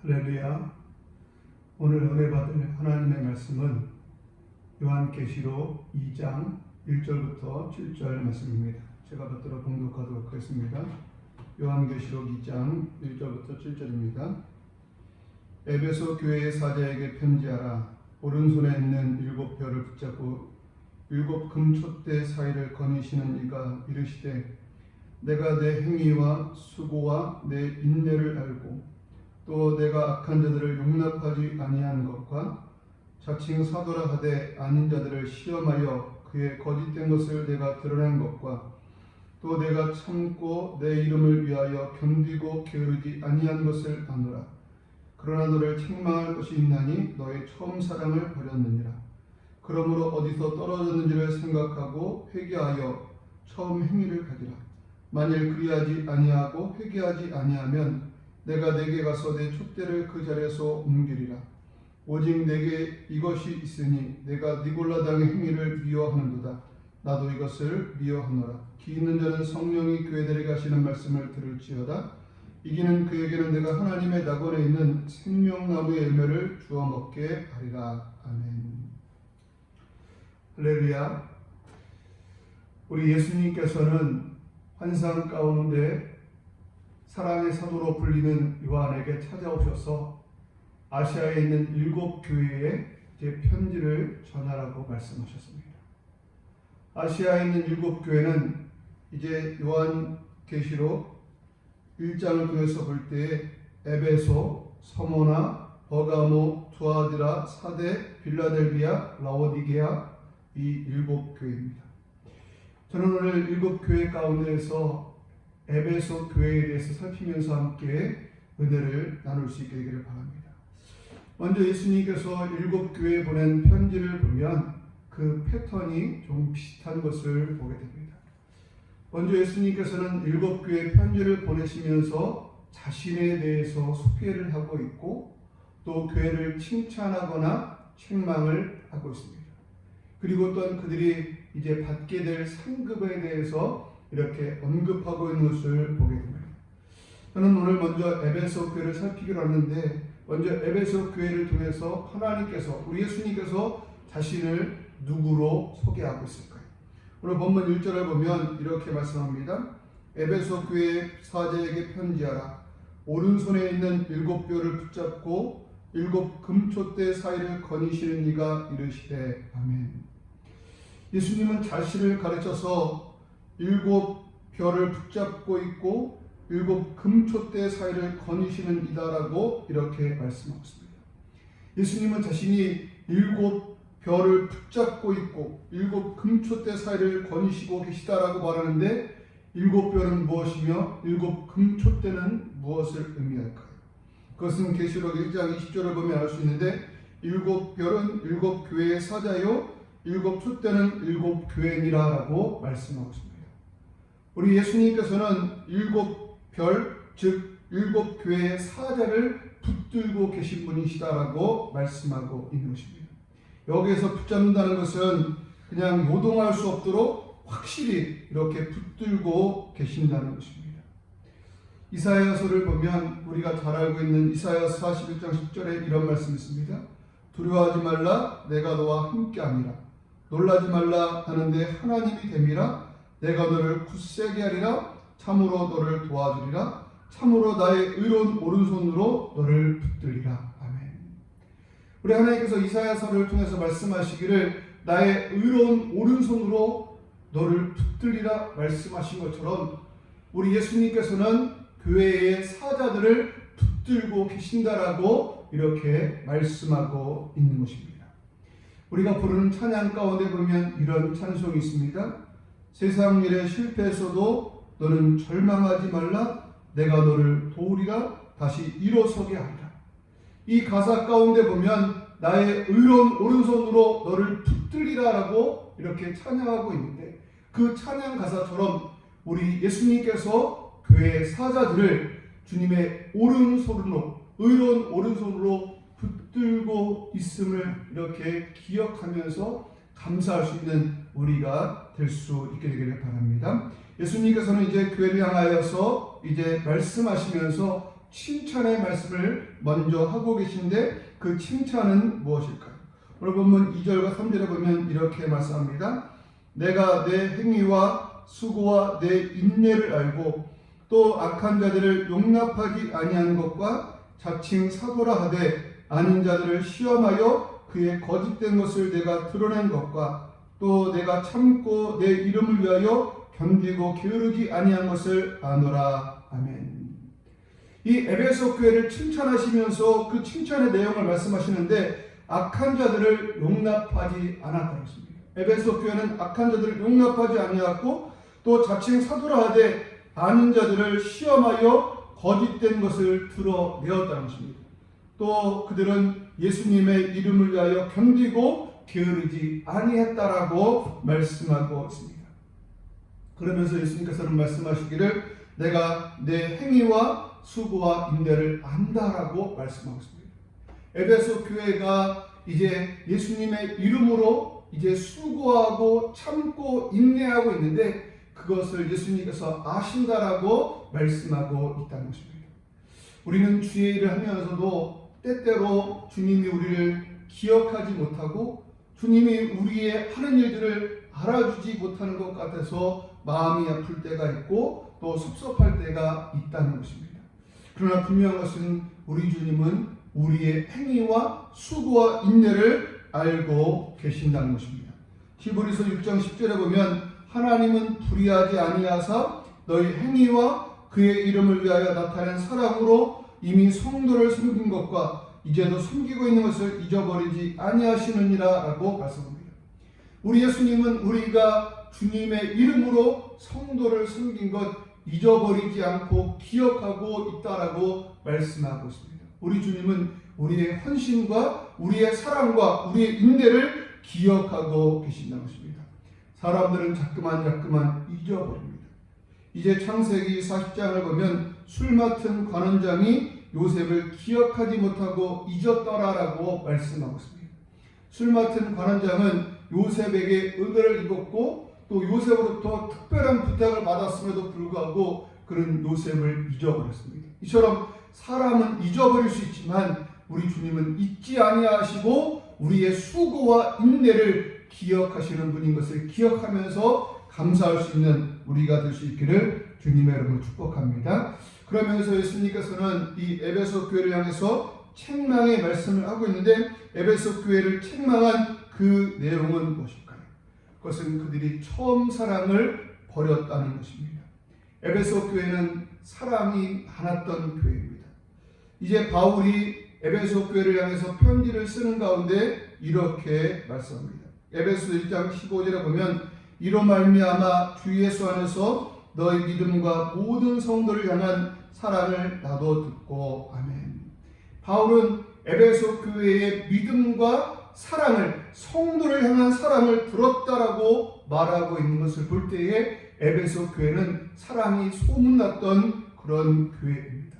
할렐루야. 오늘 은혜 받을 하나님의 말씀은 요한계시록 2장 1절부터 7절 말씀입니다. 제가 받들어 봉독하도록 하겠습니다. 요한계시록 2장 1절부터 7절입니다. 에베소 교회의 사자에게 편지하라. 오른손에 있는 7별을 붙잡고 7 금촛대 사이를 거니시는 이가 이르시되 내가 내 행위와 수고와 내 인내를 알고 또 내가 악한 자들을 용납하지 아니한 것과 자칭 사도라 하되 아닌 자들을 시험하여 그의 거짓된 것을 내가 드러낸 것과 또 내가 참고 내 이름을 위하여 견디고 게으르지 아니한 것을 아노라. 그러나 너를 책망할 것이 있나니 너의 처음 사랑을 버렸느니라. 그러므로 어디서 떨어졌는지를 생각하고 회개하여 처음 행위를 가지라. 만일 그리하지 아니하고 회개하지 아니하면 내가 내게 가서 내 촛대를 그 자리에서 옮기리라. 오직 내게 이것이 있으니 내가 니골라당의 행위를 미워하는도다. 나도 이것을 미워하노라. 기 있는 자는 성령이 교회들에게 하시는 말씀을 들을지어다. 이기는 그에게는 내가 하나님의 낙원에 있는 생명나무의 열매를 주어 먹게 하리라. 아멘. 할렐루야. 우리 예수님께서는 환상 가운데 사랑의 사도로 불리는 요한에게 찾아오셔서 아시아에 있는 7 교회에 제 편지를 전하라고 말씀하셨습니다. 아시아에 있는 7 교회는 이제 요한계시록 1장을 통해서 볼 때에 에베소, 서모나, 버가모, 두아디라, 사데, 빌라델비아, 라오디게아 이 7 교회입니다. 저는 오늘 7 교회 가운데에서 에베소 교회에 대해서 살피면서 함께 은혜를 나눌 수 있게 되기를 바랍니다. 먼저 예수님께서 7 교회에 보낸 편지를 보면 그 패턴이 좀 비슷한 것을 보게 됩니다. 먼저 예수님께서는 7 교회 편지를 보내시면서 자신에 대해서 소개를 하고 있고 또 교회를 칭찬하거나 책망을 하고 있습니다. 그리고 또한 그들이 이제 받게 될 상급에 대해서 이렇게 언급하고 있는 것을 보게 됩니다. 저는 오늘 먼저 에베소 교회를 살피기로 하는데 먼저 에베소 교회를 통해서 하나님께서 우리 예수님께서 자신을 누구로 소개하고 있을까요? 오늘 본문 1절을 보면 이렇게 말씀합니다. 에베소 교회 사자에게 편지하라. 오른손에 있는 7뼈를 붙잡고 7 금촛대 사이를 거니시는 이가 이르시되 아멘. 예수님은 자신을 가르쳐서 7 별을 붙잡고 있고 7 금촛대 사이를 거니시는 이다라고 이렇게 말씀하고 있습니다. 예수님은 자신이 7 별을 붙잡고 있고 7 금촛대 사이를 거니시고 계시다라고 말하는데 7 별은 무엇이며 7 금촛대는 무엇을 의미할까요? 그것은 계시록 1장 20절을 보면 알 수 있는데 7 별은 7 교회의 사자요 7 촛대는 7 교회니라라고 말씀하고 있습니다. 우리 예수님께서는 7 별, 즉 7 교회의 사자를 붙들고 계신 분이시다라고 말씀하고 있는 것입니다. 여기에서 붙잡는다는 것은 그냥 요동할 수 없도록 확실히 이렇게 붙들고 계신다는 것입니다. 이사야서를 보면 우리가 잘 알고 있는 이사야서 41장 10절에 이런 말씀이 있습니다. 두려워하지 말라, 내가 너와 함께함이라. 놀라지 말라 하는데 하나님이 됨이라. 내가 너를 굳세게 하리라. 참으로 너를 도와주리라. 참으로 나의 의로운 오른손으로 너를 붙들리라. 아멘. 우리 하나님께서 이사야서를 통해서 말씀하시기를 나의 의로운 오른손으로 너를 붙들리라 말씀하신 것처럼 우리 예수님께서는 교회의 사자들을 붙들고 계신다라고 이렇게 말씀하고 있는 것입니다. 우리가 부르는 찬양 가운데 보면 이런 찬송이 있습니다. 세상 일에 실패했어도 너는 절망하지 말라. 내가 너를 도우리라. 다시 일어서게 하리라. 이 가사 가운데 보면 나의 의로운 오른손으로 너를 붙들리라 라고 이렇게 찬양하고 있는데 그 찬양 가사처럼 우리 예수님께서 교회의 사자들을 주님의 오른손으로 의로운 오른손으로 붙들고 있음을 이렇게 기억하면서 감사할 수 있는 우리가 될 수 있게 되기를 바랍니다. 예수님께서는 이제 교회를 향하여서 이제 말씀하시면서 칭찬의 말씀을 먼저 하고 계신데 그 칭찬은 무엇일까요? 오늘 본문 2절과 3절에 보면 이렇게 말씀합니다. 내가 내 행위와 수고와 내 인내를 알고 또 악한 자들을 용납하지 아니하는 것과 자칭 사도라 하되 아닌 자들을 시험하여 그의 거짓된 것을 내가 드러낸 것과 또 내가 참고 내 이름을 위하여 견디고 게으르지 아니한 것을 아노라. 아멘. 이 에베소 교회를 칭찬하시면서 그 칭찬의 내용을 말씀하시는데 악한 자들을 용납하지 않았다는 것입니다. 에베소 교회는 악한 자들을 용납하지 아니하였고 또 자칭 사도라 하되 아닌 자들을 시험하여 거짓된 것을 드러내었다는 것입니다. 또 그들은 예수님의 이름을 위하여 견디고 게으르지 아니했다라고 말씀하고 있습니다. 그러면서 예수님께서는 말씀하시기를 내가 내 행위와 수고와 인내를 안다라고 말씀하고 있습니다. 에베소 교회가 이제 예수님의 이름으로 이제 수고하고 참고 인내하고 있는데 그것을 예수님께서 아신다라고 말씀하고 있다는 것입니다. 우리는 주의 일을 하면서도 때때로 주님이 우리를 기억하지 못하고 주님이 우리의 하는 일들을 알아주지 못하는 것 같아서 마음이 아플 때가 있고 또 섭섭할 때가 있다는 것입니다. 그러나 분명한 것은 우리 주님은 우리의 행위와 수고와 인내를 알고 계신다는 것입니다. 히브리서 6장 10절에 보면 하나님은 불의하지 아니하사 너희 행위와 그의 이름을 위하여 나타낸 사랑으로 이미 성도를 섬긴 것과 이제도 섬기고 있는 것을 잊어버리지 아니하시느니라 라고 말씀합니다. 우리 예수님은 우리가 주님의 이름으로 성도를 섬긴 것 잊어버리지 않고 기억하고 있다라고 말씀하고 있습니다. 우리 주님은 우리의 헌신과 우리의 사랑과 우리의 인내를 기억하고 계신다는 것입니다. 사람들은 자꾸만 잊어버립니다. 이제 창세기 40장을 보면 술 맡은 관원장이 요셉을 기억하지 못하고 잊었더라라고 말씀하고 있습니다. 술 맡은 관원장은 요셉에게 은혜를 입었고 또 요셉으로부터 특별한 부탁을 받았음에도 불구하고 그는 요셉을 잊어버렸습니다. 이처럼 사람은 잊어버릴 수 있지만 우리 주님은 잊지 아니하시고 우리의 수고와 인내를 기억하시는 분인 것을 기억하면서 감사할 수 있는 우리가 될 수 있기를 주님의 이름으로 축복합니다. 그러면서 예수님께서는 이 에베소 교회를 향해서 책망의 말씀을 하고 있는데 에베소 교회를 책망한 그 내용은 무엇일까요? 그것은 그들이 처음 사랑을 버렸다는 것입니다. 에베소 교회는 사랑이 많았던 교회입니다. 이제 바울이 에베소 교회를 향해서 편지를 쓰는 가운데 이렇게 말씀합니다. 에베소 1장 15절에 보면 이로 말미암아 주 예수 안에서 너희 믿음과 모든 성도를 향한 사랑을 나도 듣고 아멘. 바울은 에베소 교회의 믿음과 사랑을 성도를 향한 사랑을 들었다라고 말하고 있는 것을 볼 때에 에베소 교회는 사랑이 소문났던 그런 교회입니다.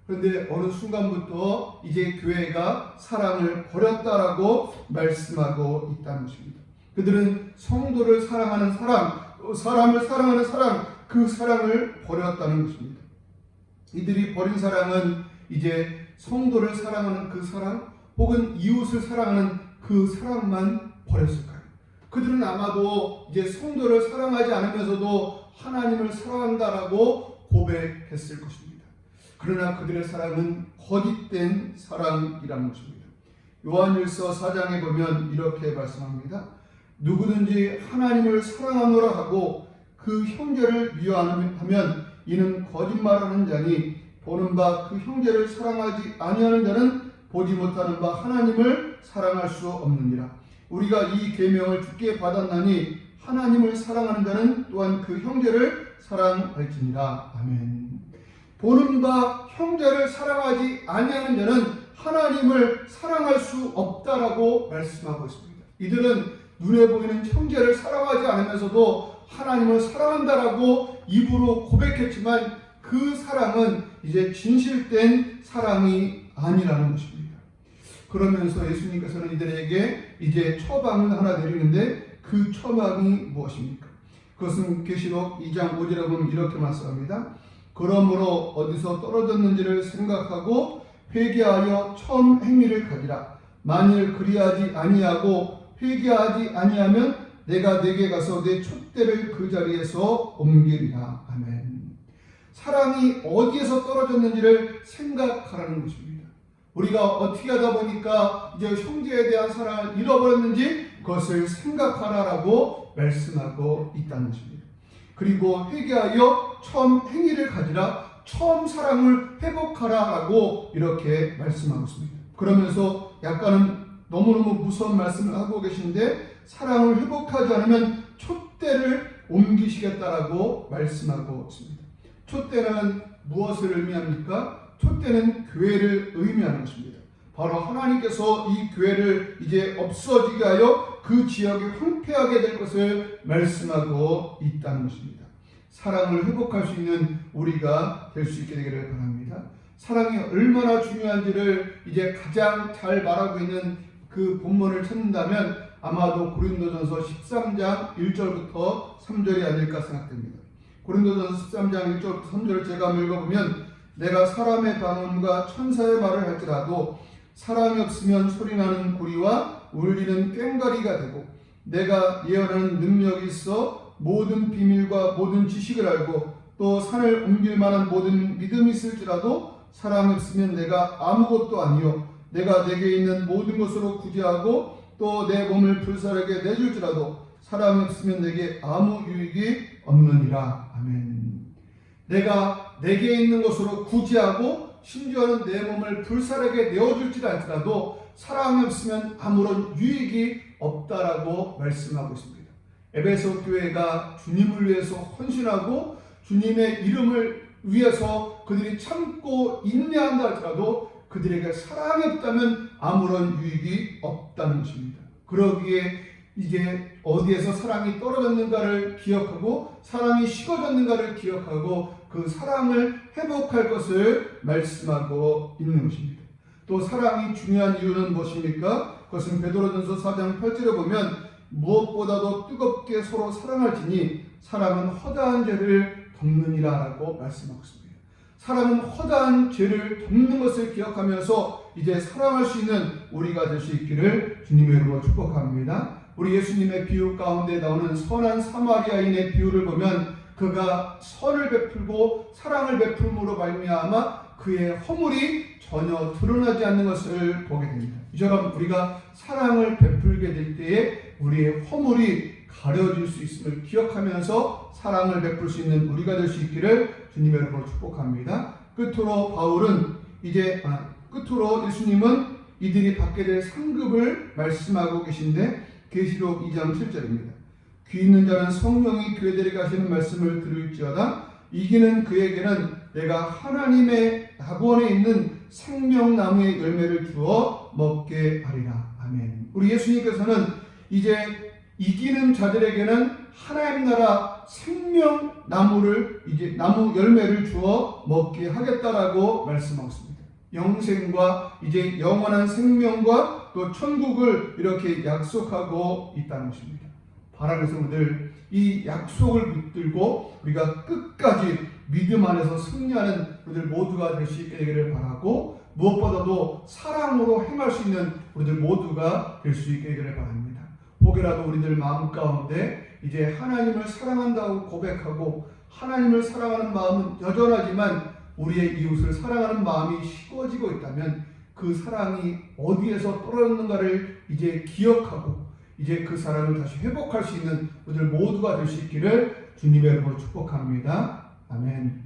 그런데 어느 순간부터 이제 교회가 사랑을 버렸다라고 말씀하고 있다는 것입니다. 그들은 성도를 사랑하는 사랑, 사람을 사랑하는 사랑, 그 사랑을 버렸다는 것입니다. 이들이 버린 사랑은 이제 성도를 사랑하는 그 사랑 혹은 이웃을 사랑하는 그 사랑만 버렸을까요? 그들은 아마도 이제 성도를 사랑하지 않으면서도 하나님을 사랑한다라고 고백했을 것입니다. 그러나 그들의 사랑은 거짓된 사랑이라는 것입니다. 요한일서 4장에 보면 이렇게 말씀합니다. 누구든지 하나님을 사랑하노라 하고 그 형제를 미워하면 이는 거짓말하는 자니 보는 바 그 형제를 사랑하지 아니하는 자는 보지 못하는 바 하나님을 사랑할 수 없느니라. 우리가 이 계명을 주께 받았나니 하나님을 사랑하는 자는 또한 그 형제를 사랑할지니라. 아멘. 보는 바 형제를 사랑하지 아니하는 자는 하나님을 사랑할 수 없다라고 말씀하고 있습니다. 이들은 눈에 보이는 형제를 사랑하지 않으면서도 하나님을 사랑한다라고 입으로 고백했지만 그 사랑은 이제 진실된 사랑이 아니라는 것입니다. 그러면서 예수님께서는 이들에게 이제 처방을 하나 내리는데 그 처방이 무엇입니까? 그것은 계시록 2장 5절에 보면 이렇게 말씀합니다. 그러므로 어디서 떨어졌는지를 생각하고 회개하여 처음 행위를 가지라. 만일 그리하지 아니하고 회개하지 아니하면 내가 네게 가서 내 촛대를 그 자리에서 옮기리라. 아멘. 사랑이 어디에서 떨어졌는지를 생각하라는 것입니다. 우리가 어떻게 하다 보니까 이제 형제에 대한 사랑을 잃어버렸는지 그것을 생각하라라고 말씀하고 있다는 것입니다. 그리고 회개하여 처음 행위를 가지라, 처음 사랑을 회복하라라고 이렇게 말씀하고 있습니다. 그러면서 약간은 너무너무 무서운 말씀을 하고 계신데 사랑을 회복하지 않으면 촛대를 옮기시겠다라고 말씀하고 있습니다. 촛대는 무엇을 의미합니까? 촛대는 교회를 의미하는 것입니다. 바로 하나님께서 이 교회를 이제 없어지게 하여 그 지역에 황폐하게 될 것을 말씀하고 있다는 것입니다. 사랑을 회복할 수 있는 우리가 될 수 있게 되기를 바랍니다. 사랑이 얼마나 중요한지를 이제 가장 잘 말하고 있는 그 본문을 찾는다면 아마도 고린도전서 13장 1절부터 3절이 아닐까 생각됩니다. 고린도전서 13장 1절부터 3절을 제가 한번 읽어보면 내가 사람의 방언과 천사의 말을 할지라도 사랑이 없으면 소리나는 구리와 울리는 꽹과리가 되고 내가 예언하는 능력이 있어 모든 비밀과 모든 지식을 알고 또 산을 옮길 만한 모든 믿음이 있을지라도 사랑이 없으면 내가 아무것도 아니요 내가 내게 있는 모든 것으로 구제하고 또 내 몸을 불사르게 내줄지라도 사랑이 없으면 내게 아무 유익이 없느니라. 아멘. 내가 내게 있는 것으로 구제하고 심지어는 내 몸을 불사르게 내어줄지 알지라도 사랑이 없으면 아무런 유익이 없다라고 말씀하고 있습니다. 에베소 교회가 주님을 위해서 헌신하고 주님의 이름을 위해서 그들이 참고 인내한다 할지라도 그들에게 사랑이 없다면 아무런 유익이 없다는 것입니다. 그러기에 이제 어디에서 사랑이 떨어졌는가를 기억하고 사랑이 식어졌는가를 기억하고 그 사랑을 회복할 것을 말씀하고 있는 것입니다. 또 사랑이 중요한 이유는 무엇입니까? 그것은 베드로전서 4장 8절에 보면 무엇보다도 뜨겁게 서로 사랑할지니 사랑은 허다한 죄를 덮느니라 라고 말씀하고 있습니다. 사랑은 허다한 죄를 덮는 것을 기억하면서 이제 사랑할 수 있는 우리가 될 수 있기를 주님의 이름으로 축복합니다. 우리 예수님의 비유 가운데 나오는 선한 사마리아인의 비유를 보면 그가 선을 베풀고 사랑을 베풀므로 말미암아 그의 허물이 전혀 드러나지 않는 것을 보게 됩니다. 이처럼 우리가 사랑을 베풀게 될 때에 우리의 허물이 가려질 수 있음을 기억하면서 사랑을 베풀 수 있는 우리가 될 수 있기를 주님의 이름으로 축복합니다. 끝으로 예수님은 이들이 받게 될 상급을 말씀하고 계신데 계시록 2장 7절입니다. 귀 있는 자는 성령이 교회들에게 하시는 말씀을 들을지어다. 이기는 그에게는 내가 하나님의 낙원에 있는 생명나무의 열매를 주어 먹게 하리라. 아멘. 우리 예수님께서는 이제 이기는 자들에게는 하나님 나라 생명나무를 이제 나무 열매를 주어 먹게 하겠다라고 말씀하고 있습니다. 영생과 이제 영원한 생명과 또 천국을 이렇게 약속하고 있다는 것입니다. 바라는 성도들, 이 약속을 붙들고 우리가 끝까지 믿음 안에서 승리하는 우리들 모두가 될 수 있게 되기를 바라고 무엇보다도 사랑으로 행할 수 있는 우리들 모두가 될 수 있게 되기를 바랍니다. 혹여라도 우리들 마음 가운데 이제 하나님을 사랑한다고 고백하고 하나님을 사랑하는 마음은 여전하지만 우리의 이웃을 사랑하는 마음이 식어지고 있다면 그 사랑이 어디에서 떨어졌는가를 이제 기억하고 이제 그 사랑을 다시 회복할 수 있는 우리들 모두가 될 수 있기를 주님의 이름으로 축복합니다. 아멘.